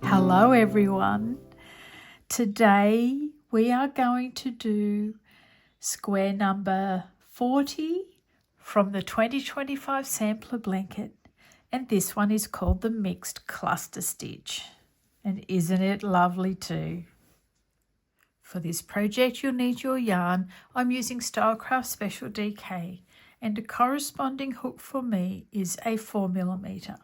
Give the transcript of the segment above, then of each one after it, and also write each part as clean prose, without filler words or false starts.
Hello everyone. Today we are going to do square number 40 from the 2025 sampler blanket, and this one is called the mixed cluster stitch, and isn't it lovely too? For this project you'll need your yarn. I'm using Stylecraft Special DK, and a corresponding hook for me is a 4mm.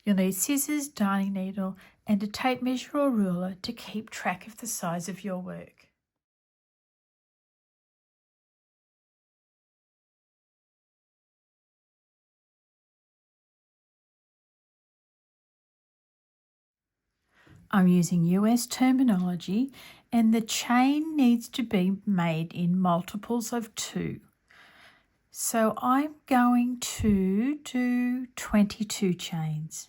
You'll need scissors, darning needle and a tape measure or ruler to keep track of the size of your work. I'm using US terminology, and the chain needs to be made in multiples of 2. So I'm going to do 22 chains.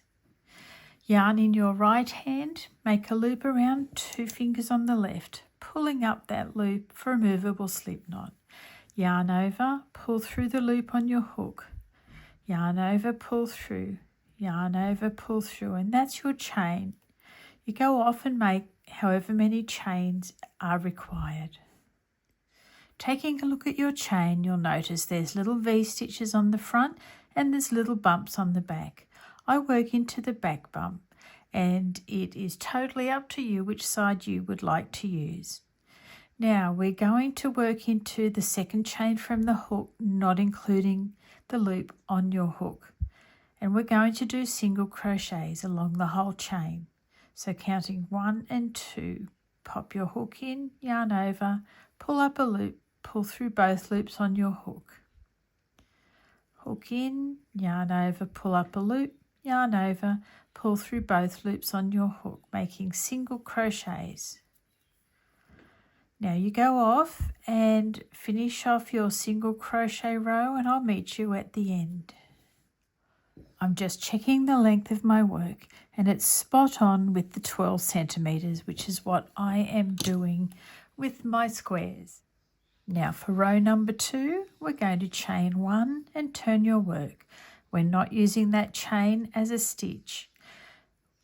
Yarn in your right hand, make a loop around 2 fingers on the left, pulling up that loop for a movable slip knot. Yarn over, pull through the loop on your hook. Yarn over, pull through. Yarn over, pull through, and that's your chain. You go off and make however many chains are required. Taking a look at your chain, you'll notice there's little V-stitches on the front and there's little bumps on the back. I work into the back bump, and it is totally up to you which side you would like to use. Now we're going to work into the second chain from the hook, not including the loop on your hook. And we're going to do single crochets along the whole chain. So counting 1 and 2, pop your hook in, yarn over, pull up a loop, pull through both loops on your hook. Hook in, yarn over, pull up a loop, yarn over, pull through both loops on your hook, making single crochets. Now you go off and finish off your single crochet row, and I'll meet you at the end. I'm just checking the length of my work, and it's spot on with the 12 centimeters, which is what I am doing with my squares. Now for row number 2, we're going to chain 1 and turn your work. We're not using that chain as a stitch.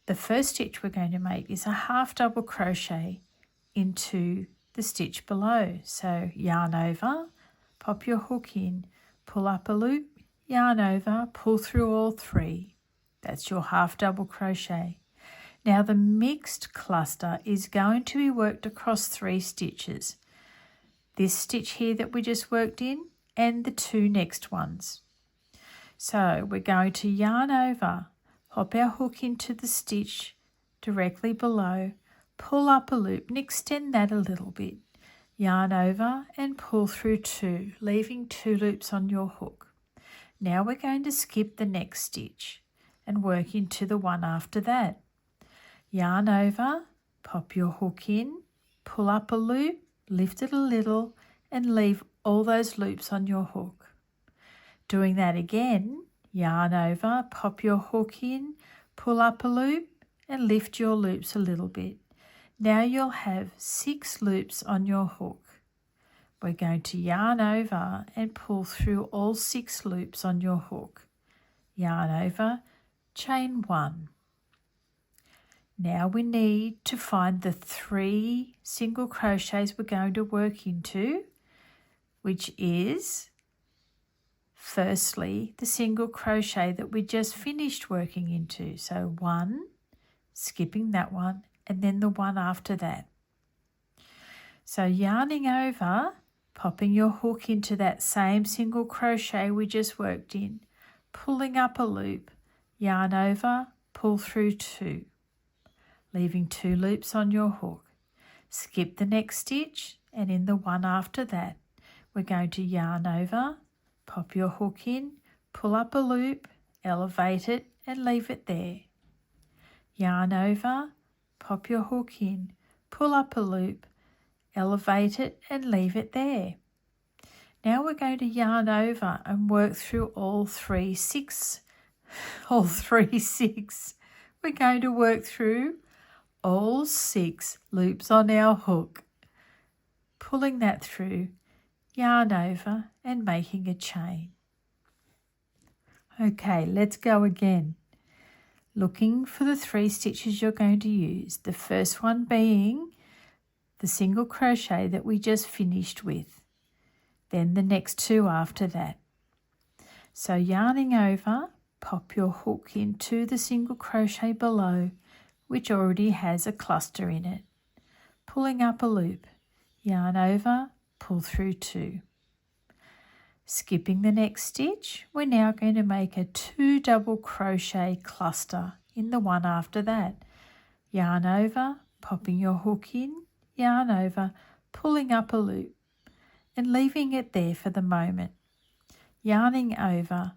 The first stitch we're going to make is a half double crochet into the stitch below. So yarn over, pop your hook in, pull up a loop, yarn over, pull through all 3. That's your half double crochet. Now the mixed cluster is going to be worked across 3 stitches. This stitch here that we just worked in and the 2 next ones. So we're going to yarn over, pop our hook into the stitch directly below, pull up a loop and extend that a little bit. Yarn over and pull through 2, leaving 2 loops on your hook. Now we're going to skip the next stitch and work into the one after that. Yarn over, pop your hook in, pull up a loop, lift it a little and leave all those loops on your hook. Doing that again, yarn over, pop your hook in, pull up a loop and lift your loops a little bit. Now you'll have 6 loops on your hook. We're going to yarn over and pull through all 6 loops on your hook. Yarn over, chain 1. Now we need to find the 3 single crochets we're going to work into, which is firstly the single crochet that we just finished working into. So 1, skipping that one, and then the one after that. So yarning over, popping your hook into that same single crochet we just worked in, pulling up a loop, yarn over, pull through 2, leaving 2 loops on your hook. Skip the next stitch, and in the one after that we're going to yarn over, pop your hook in, pull up a loop, elevate it and leave it there. Yarn over, pop your hook in, pull up a loop, elevate it and leave it there. Now we're going to yarn over and work through all 3 6. We're going to work through all 6 loops on our hook, pulling that through, yarn over and making a chain. Okay, let's go again. Looking for the 3 stitches you're going to use. The first one being the single crochet that we just finished with. Then the next 2 after that. So yarning over, pop your hook into the single crochet below, which already has a cluster in it. Pulling up a loop, yarn over, pull through 2. Skipping the next stitch, we're now going to make a 2 double crochet cluster in the one after that. Yarn over, popping your hook in, yarn over, pulling up a loop and leaving it there for the moment. Yarning over,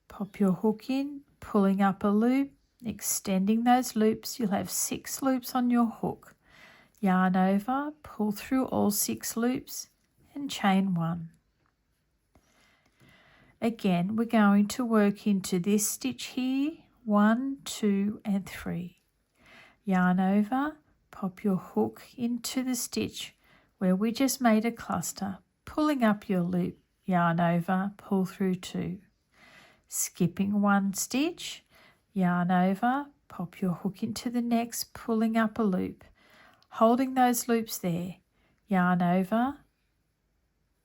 pop your hook in, pulling up a loop, extending those loops. You'll have 6 loops on your hook. Yarn over, pull through all 6 loops and chain 1. Again, we're going to work into this stitch here, 1, 2 and 3. Yarn over, pop your hook into the stitch where we just made a cluster, pulling up your loop, yarn over, pull through 2. Skipping 1 stitch, yarn over, pop your hook into the next, pulling up a loop, holding those loops there, yarn over,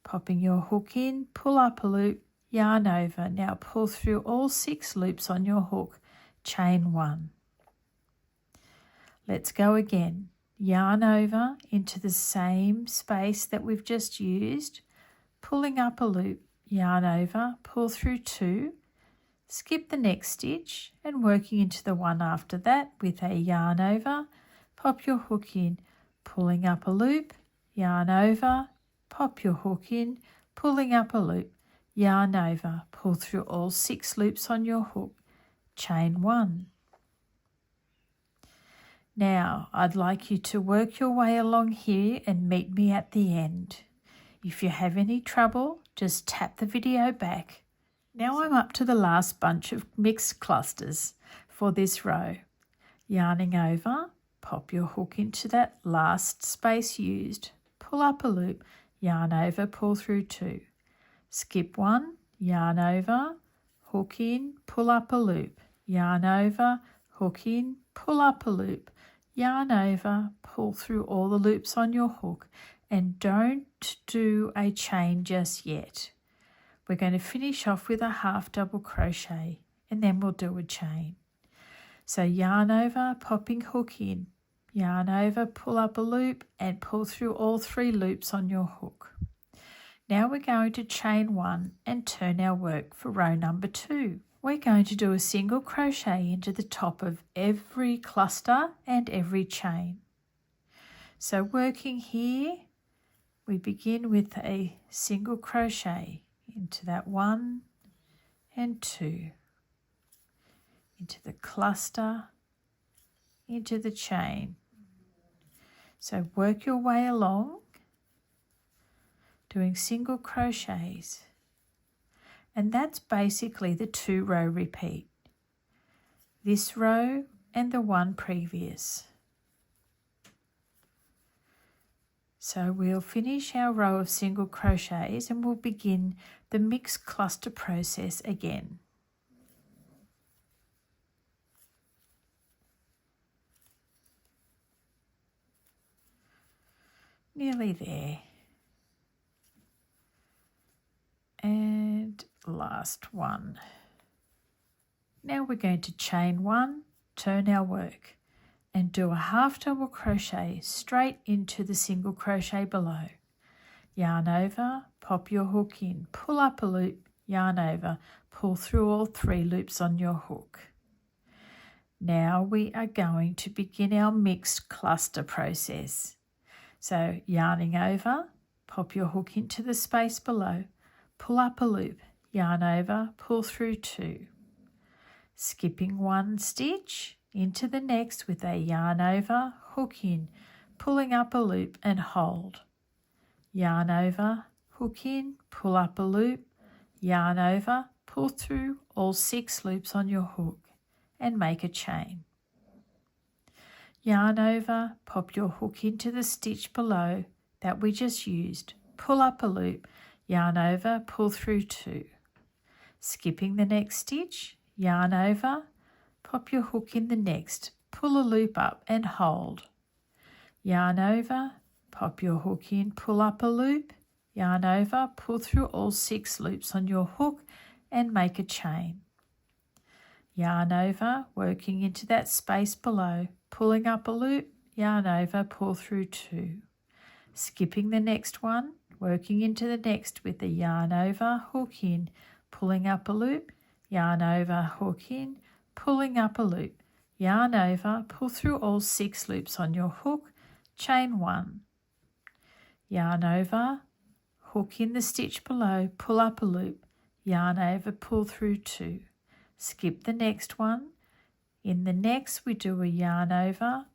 popping your hook in, pull up a loop, yarn over. Now pull through all 6 loops on your hook, chain 1. Let's go again. Yarn over into the same space that we've just used, pulling up a loop, yarn over, pull through 2, skip the next stitch and working into the one after that with a yarn over, pop your hook in, pulling up a loop, yarn over, pop your hook in, pulling up a loop, yarn over, pull through all 6 loops on your hook, chain 1. Now I'd like you to work your way along here and meet me at the end. If you have any trouble, just tap the video back. Now I'm up to the last bunch of mixed clusters for this row. Yarning over, pop your hook into that last space used, pull up a loop, yarn over, pull through 2. Skip 1, yarn over, hook in, pull up a loop, yarn over, hook in, pull up a loop, yarn over, pull through all the loops on your hook and don't do a chain just yet. We're going to finish off with a half double crochet and then we'll do a chain. So yarn over, popping hook in, yarn over, pull up a loop and pull through all 3 loops on your hook. Now we're going to chain 1 and turn our work for row number 2. We're going to do a single crochet into the top of every cluster and every chain. So working here, we begin with a single crochet into that 1 and 2, into the cluster, into the chain. So work your way along, doing single crochets, and that's basically the 2-row repeat, this row and the one previous. So we'll finish our row of single crochets and we'll begin the mixed cluster process again. Nearly there. And last one. Now we're going to chain 1, turn our work and do a half double crochet straight into the single crochet below. Yarn over, pop your hook in, pull up a loop, yarn over, pull through all 3 loops on your hook. Now we are going to begin our mixed cluster process. So yarning over, pop your hook into the space below, pull up a loop, yarn over, pull through 2. Skipping 1 stitch into the next with a yarn over, hook in, pulling up a loop and hold. Yarn over, hook in, pull up a loop, yarn over, pull through all 6 loops on your hook and make a chain. Yarn over, pop your hook into the stitch below that we just used, pull up a loop, yarn over, pull through 2. skipping the next stitch, yarn over, pop your hook in the next, pull a loop up and hold. Yarn over, pop your hook in, pull up a loop, yarn over, pull through all 6 loops on your hook and make a chain. Yarn over, working into that space below, pulling up a loop, yarn over, pull through 2. Skipping the next one, working into the next with the yarn over, hook in, pulling up a loop, yarn over, hook in, pulling up a loop, yarn over, pull through all 6 loops on your hook, chain 1. Yarn over, hook in the stitch below, pull up a loop, yarn over, pull through 2. Skip the next one. In the next we do a yarn over,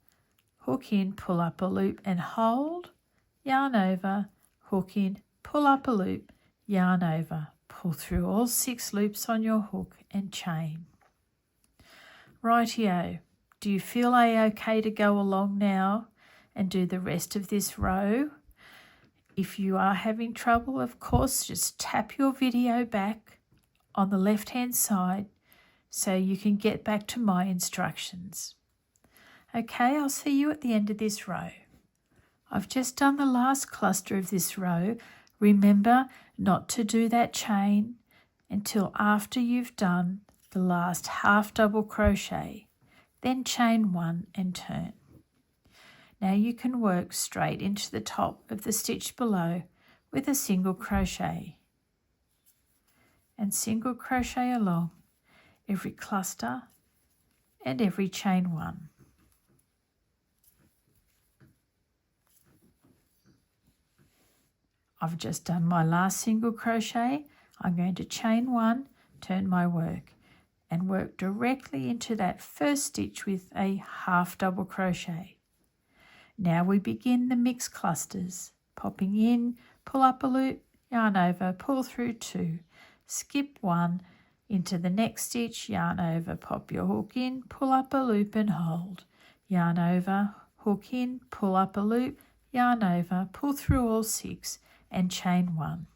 hook in, pull up a loop and hold, yarn over, hook in, pull up a loop, yarn over, pull through all 6 loops on your hook and chain. Rightio, do you feel okay to go along now and do the rest of this row? If you are having trouble, of course, just tap your video back on the left-hand side so you can get back to my instructions. Okay, I'll see you at the end of this row. I've just done the last cluster of this row. Remember not to do that chain until after you've done the last half double crochet. Then chain 1 and turn. Now you can work straight into the top of the stitch below with a single crochet. And single crochet along every cluster and every chain 1. I've just done my last single crochet. I'm going to chain 1, turn my work and work directly into that first stitch with a half double crochet. Now we begin the mixed clusters, popping in, pull up a loop, yarn over, pull through 2, skip 1, into the next stitch, yarn over, pop your hook in, pull up a loop and hold, yarn over, hook in, pull up a loop, yarn over, pull through all 6 and chain 1.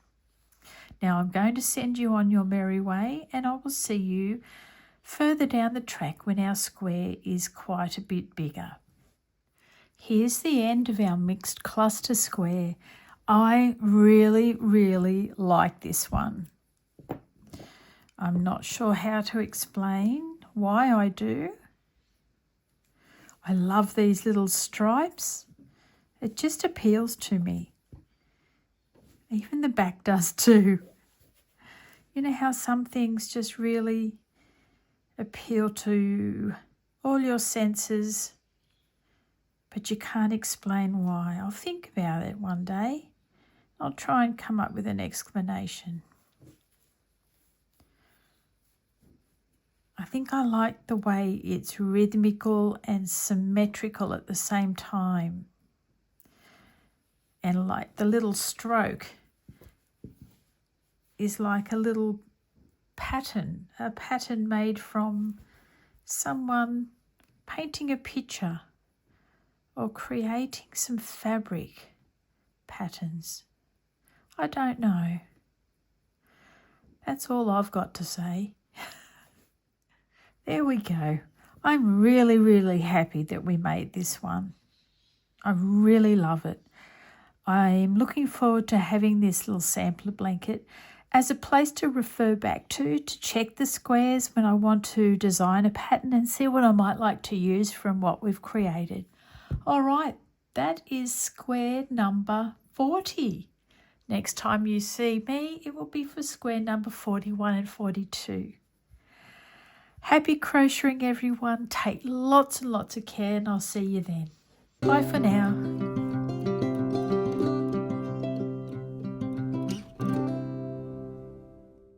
Now I'm going to send you on your merry way and I will see you further down the track when our square is quite a bit bigger. Here's the end of our mixed cluster square. I really like this one. I'm not sure how to explain why I do. I love these little stripes. It just appeals to me. Even the back does too. You know how some things just really appeal to all your senses, but you can't explain why. I'll think about it one day. I'll try and come up with an explanation. I think I like the way it's rhythmical and symmetrical at the same time. And like the little stroke is like a little pattern, a pattern made from someone painting a picture or creating some fabric patterns. I don't know. That's all I've got to say. There we go. I'm really happy that we made this one. I really love it. I'm looking forward to having this little sampler blanket as a place to refer back to check the squares when I want to design a pattern and see what I might like to use from what we've created. All right, that is square number 40. Next time you see me, it will be for square number 41 and 42. Happy crocheting, everyone. Take lots and lots of care, and I'll see you then. Bye for now.